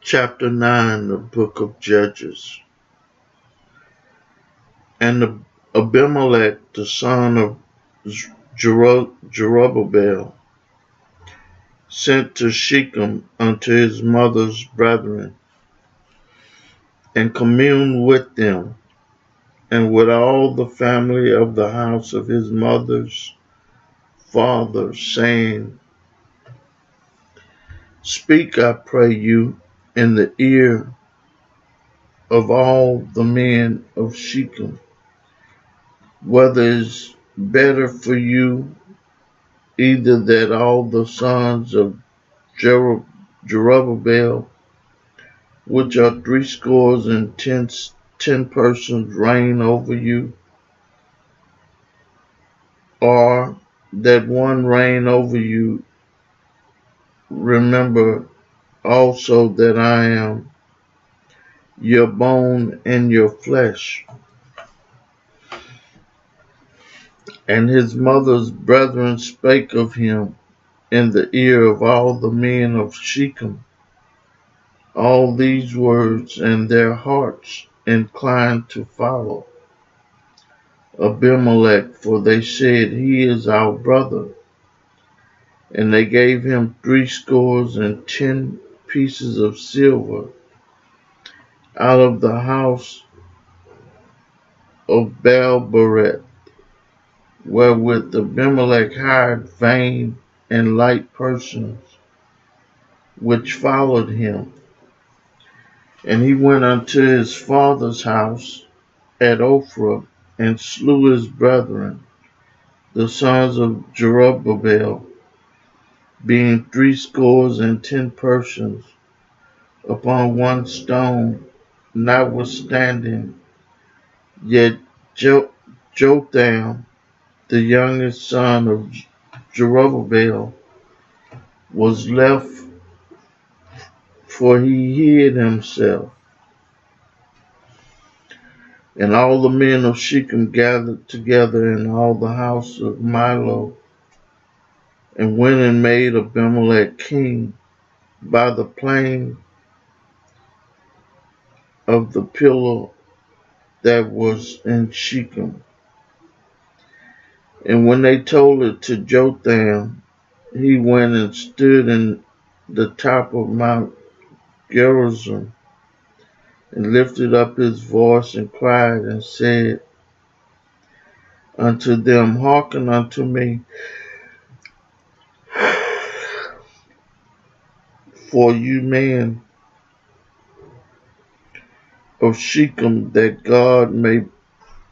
Chapter 9, the book of Judges. And Abimelech, the son of Jerubbaal, sent to Shechem unto his mother's brethren, and communed with them, and with all the family of the house of his mother's father, saying, Speak, I pray you, in the ear of all the men of Shechem, whether it is better for you either that all the sons of Jerubbaal, which are 60 persons, reign over you, or that one reign over you. Remember also that I am your bone and your flesh. And his mother's brethren spake of him in the ear of all the men of Shechem all these words, and their hearts inclined to follow Abimelech, for they said, He is our brother. And they gave him 70 pieces of silver out of the house of Baal-berith, wherewith Abimelech hired vain and light persons, which followed him. And he went unto his father's house at Ophrah, and slew his brethren, the sons of Jerubbaal, being 70 persons, upon one stone. Notwithstanding, yet Jotham, the youngest son of Jerubbaal, was left, for he hid himself. And all the men of Shechem gathered together in all the house of Milo, and went and made Abimelech king by the plain of the pillar that was in Shechem. And when they told it to Jotham, he went and stood in the top of Mount Gerizim, and lifted up his voice and cried and said unto them, Hearken unto me, for you men of Shechem, that God may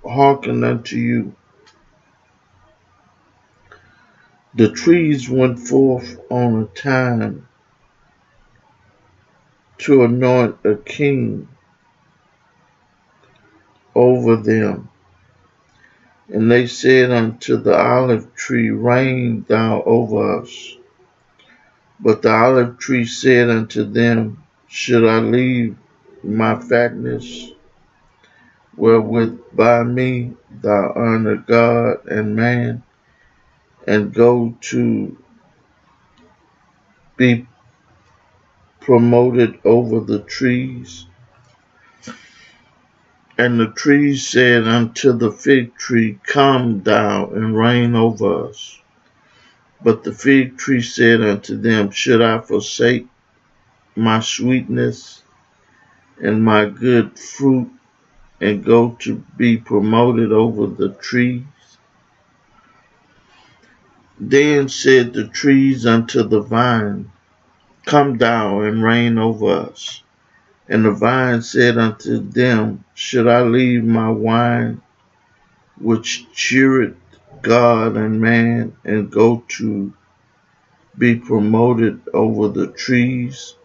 hearken unto you. The trees went forth on a time to anoint a king over them. And they said unto the olive tree, Reign thou over us. But the olive tree said unto them, Should I leave my fatness, wherewith by me thou honor God and man, and go to be promoted over the trees? And the trees said unto the fig tree, Come thou and reign over us. But the fig tree said unto them, Should I forsake my sweetness and my good fruit, and go to be promoted over the trees? Then said the trees unto the vine, Come thou and reign over us. And the vine said unto them, Should I leave my wine, which cheereth God and man, and go to be promoted over the trees?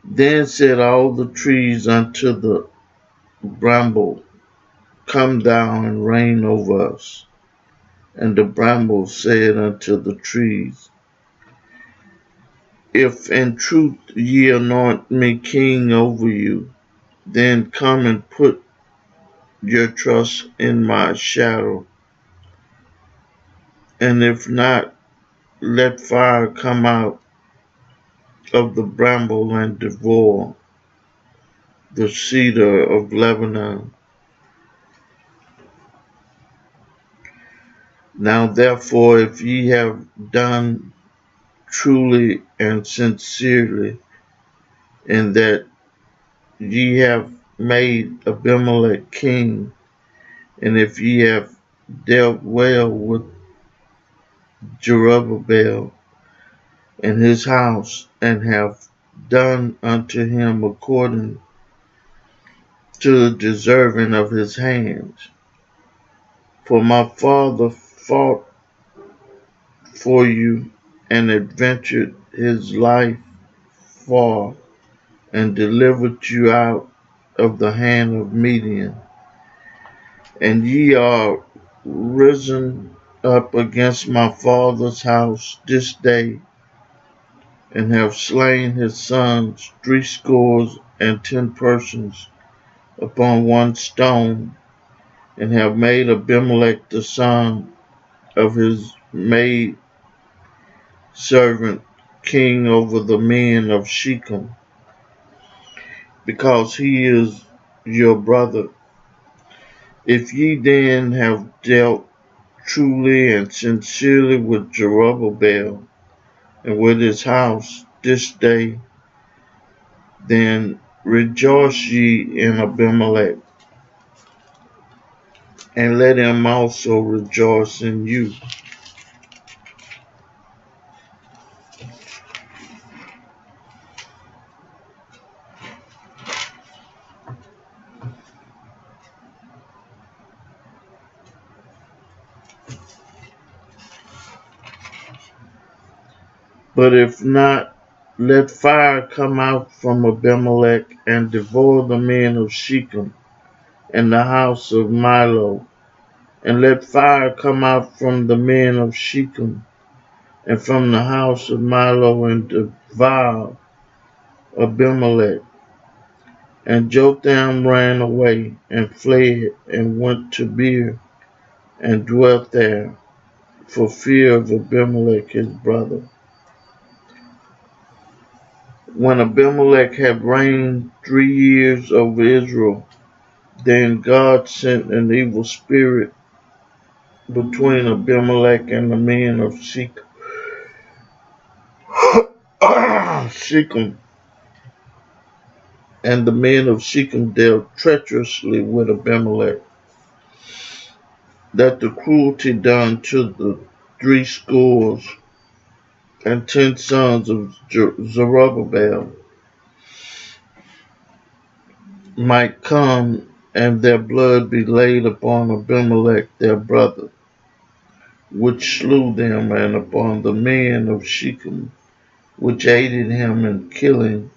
Then said all the trees unto the bramble, Come thou and reign over us. And the bramble said unto the trees, If in truth ye anoint me king over you, then come and put your trust in my shadow. And if not, let fire come out of the bramble and devour the cedar of Lebanon. Now therefore, if ye have done truly and sincerely, in that ye have made Abimelech king, and if ye have dealt well with Jerubbaal and his house, and have done unto him according to the deserving of his hands. For my father fought for you and adventured his life far, and delivered you out of the hand of Midian. And ye are risen up against my father's house this day, and have slain his sons 60 persons upon one stone, and have made Abimelech the son of his maid servant king over the men of Shechem, because he is your brother. If ye then have dealt truly and sincerely with Jerubbaal and with his house this day, then rejoice ye in Abimelech, and let him also rejoice in you. But if not, let fire come out from Abimelech and devour the men of Shechem and the house of Milo, and let fire come out from the men of Shechem and from the house of Milo and devour Abimelech. And Jotham ran away and fled and went to Beer and dwelt there for fear of Abimelech his brother. When Abimelech had reigned 3 years over Israel, then God sent an evil spirit between Abimelech and the men of Shechem. And the men of Shechem dealt treacherously with Abimelech, that the cruelty done to the 60 sons of Zerubbabel might come, and their blood be laid upon Abimelech their brother, which slew them, and upon the men of Shechem, which aided him in killing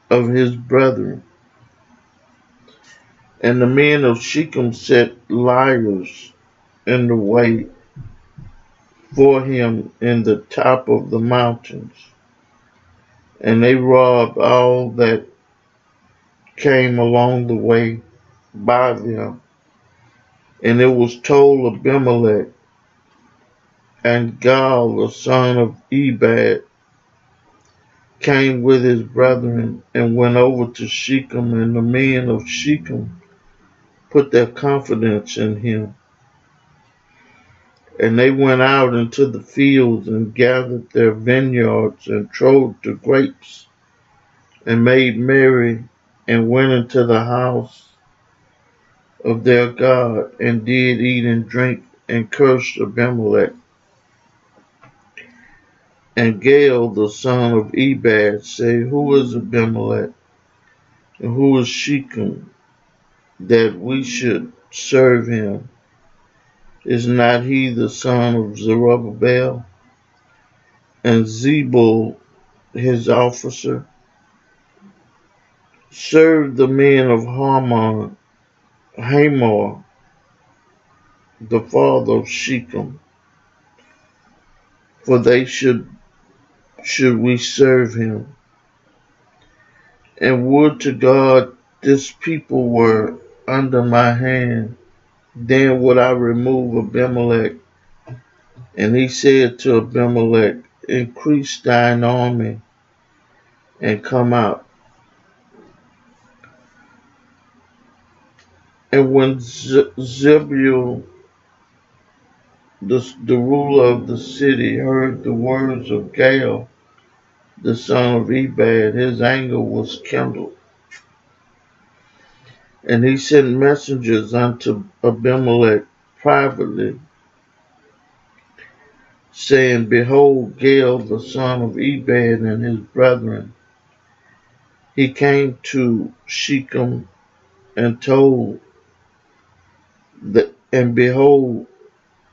of his brethren. And the men of Shechem set liars in the way for him in the top of the mountains, and they robbed all that came along the way by them. And it was told Abimelech, and Gaal the son of Ebed came with his brethren and went over to Shechem, and the men of Shechem put their confidence in him. And they went out into the fields and gathered their vineyards and trode the grapes and made merry and went into the house of their God and did eat and drink and cursed Abimelech. And Gaal the son of Ebed said, Who is Abimelech, and who is Shechem, that we should serve him? Is not he the son of Zerubbabel, and Zebul his officer? Serve the men of Hamor, the father of Shechem, for they should we serve him. And would to God this people were under my hand, then would I remove Abimelech. And he said to Abimelech increase thine army and come out. And when Zebul, the ruler of the city, heard the words of Gaal, the son of Ebed, his anger was kindled. And he sent messengers unto Abimelech privately, saying, Behold, Gaal, the son of Ebed, and his brethren. He came to Shechem and told that, and behold,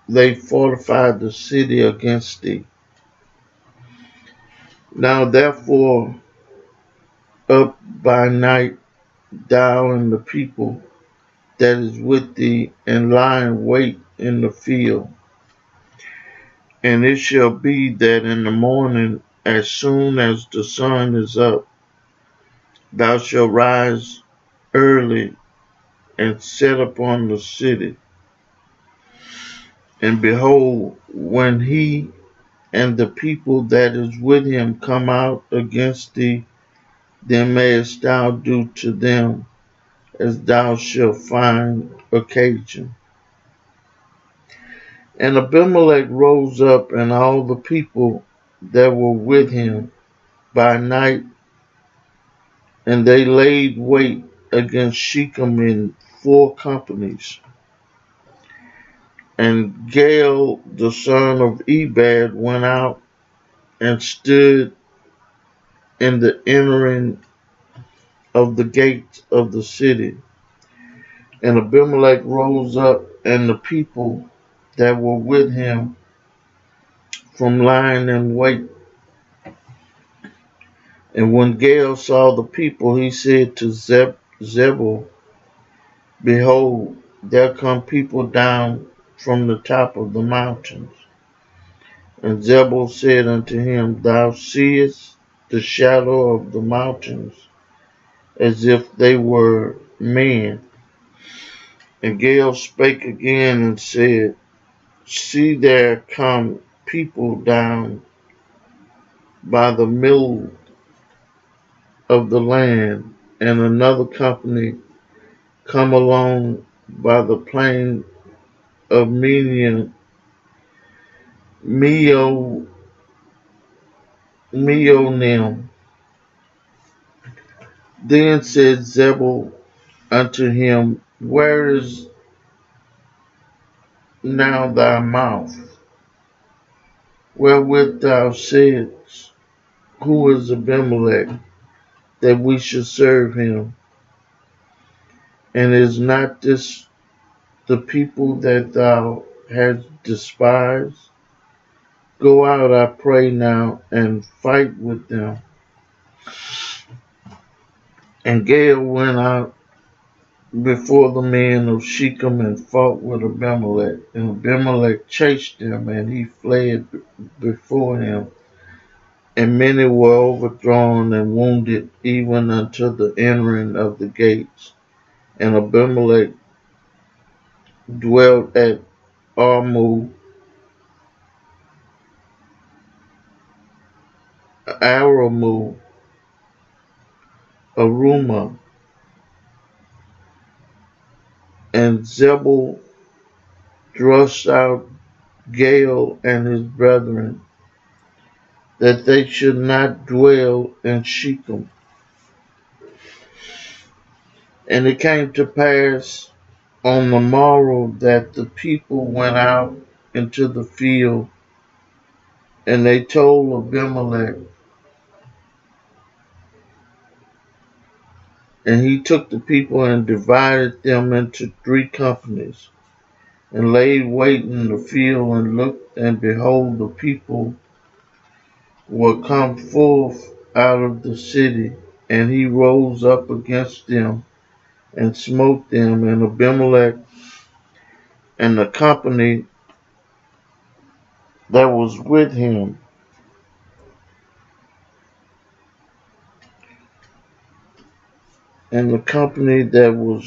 they fortified the city against thee. Now therefore, up by night, thou and the people that is with thee, and lie in wait in the field. And it shall be that in the morning, as soon as the sun is up, thou shalt rise early and set upon the city. And behold, when he and the people that is with him come out against thee, then mayest thou do to them as thou shalt find occasion. And Abimelech rose up, and all the people that were with him by night, and they laid wait against Shechem in 4 companies. And Gaal, the son of Ebed, went out and stood in the entering of the gates of the city. And Abimelech rose up, and the people that were with him from lying in wait. And when Gaal saw the people, he said to Zebul, Behold, there come people down from the top of the mountains. And Zebul said unto him, Thou seest the shadow of the mountains, as if they were men. And Gaal spake again and said, See, there come people down by the middle of the land, and another company come along by the plain of Meonim. Then said Zebul unto him, Where is now thy mouth, wherewith thou saidst, Who is Abimelech, that we should serve him? And is not this the people that thou hast despised? Go out, I pray now, and fight with them. And Gaal went out before the men of Shechem and fought with Abimelech. And Abimelech chased him, and he fled before him. And many were overthrown and wounded, even unto the entering of the gates. And Abimelech dwelt at Arumah, Arumah, and Zebul thrust out Gaal and his brethren, that they should not dwell in Shechem. And it came to pass on the morrow that the people went out into the field, and they told Abimelech, and he took the people and divided them into 3 companies, and laid wait in the field, and looked, and behold, the people were come forth out of the city, and he rose up against them and smote them. And Abimelech and the company that was with him, and the company that was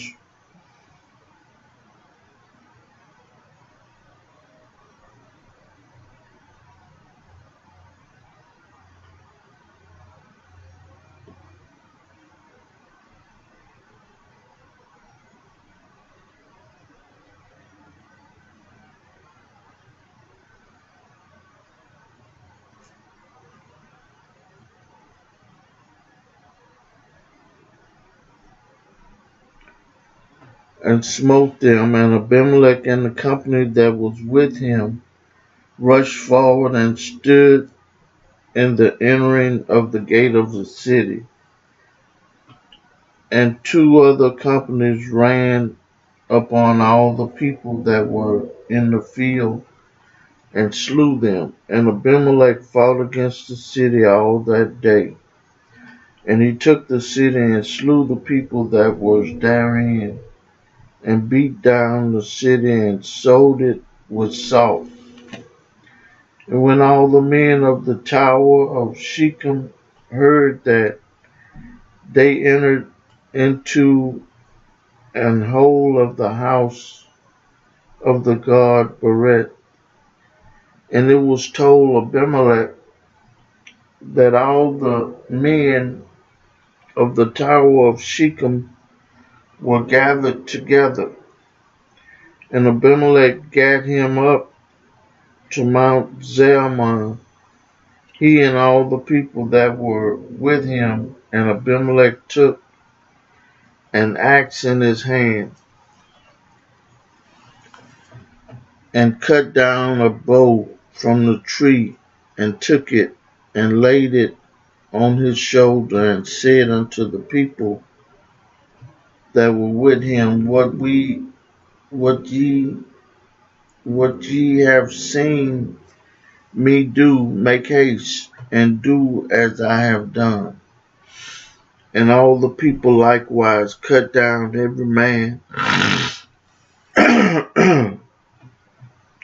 and smote them. And Abimelech and the company that was with him rushed forward and stood in the entering of the gate of the city. And two other companies ran upon all the people that were in the field and slew them. And Abimelech fought against the city all that day. And he took the city and slew the people that was therein, and beat down the city and sold it with salt. And when all the men of the tower of Shechem heard that, they entered into an hole of the house of the god Beret. And it was told Abimelech that all the men of the tower of Shechem were gathered together. And Abimelech gat him up to Mount Zalmon, he and all the people that were with him. And Abimelech took an axe in his hand, and cut down a bow from the tree, and took it, and laid it on his shoulder, and said unto the people that were with him, what ye have seen me do, make haste, and do as I have done. And all the people likewise cut down every man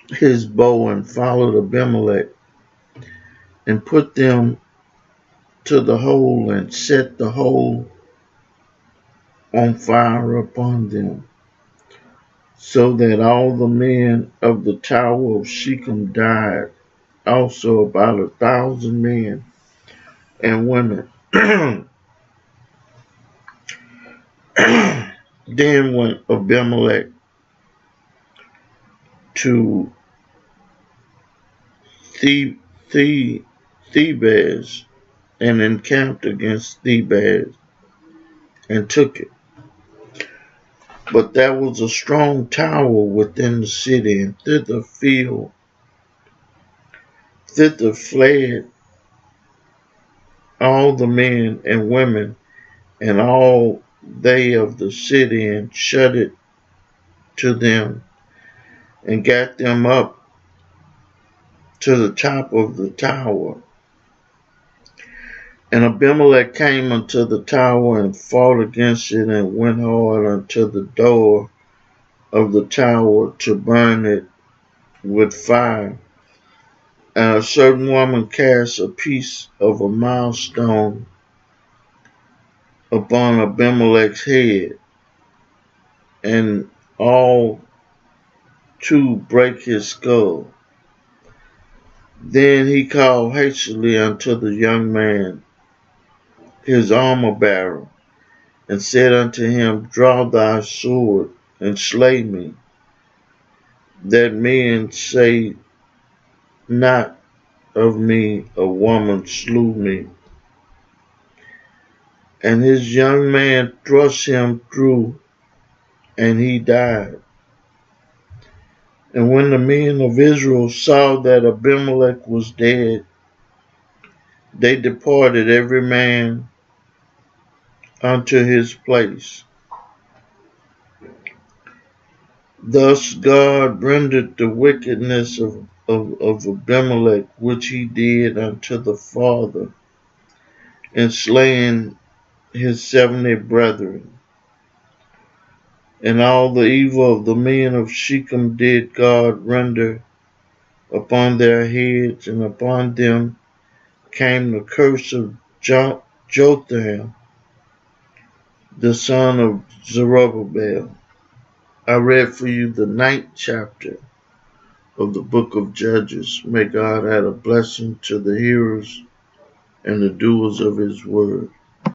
his bow, and followed Abimelech, and put them to the hole, and set the hole on fire upon them, so that all the men of the tower of Shechem died, also about 1,000 men and women. Then went Abimelech to Thebez, and encamped against Thebez, and took it. But there was a strong tower within the city, and thither fled all the men and women, and all they of the city, and shut it to them, and got them up to the top of the tower. And Abimelech came unto the tower, and fought against it, and went hard unto the door of the tower to burn it with fire. And a certain woman cast a piece of a milestone upon Abimelech's head, and all to break his skull. Then he called hastily unto the young man, his armor bearer, and said unto him, Draw thy sword, and slay me, that men say not of me, a woman slew me. And his young man thrust him through, and he died. And when the men of Israel saw that Abimelech was dead, they departed every man unto his place. Thus God rendered the wickedness of Abimelech, which he did unto the father, in slaying his 70 brethren. And all the evil of the men of Shechem did God render upon their heads, and upon them came the curse of Jotham, the son of Zerubbabel. I read for you the 9th chapter of the book of Judges. May God add a blessing to the hearers and the doers of his word.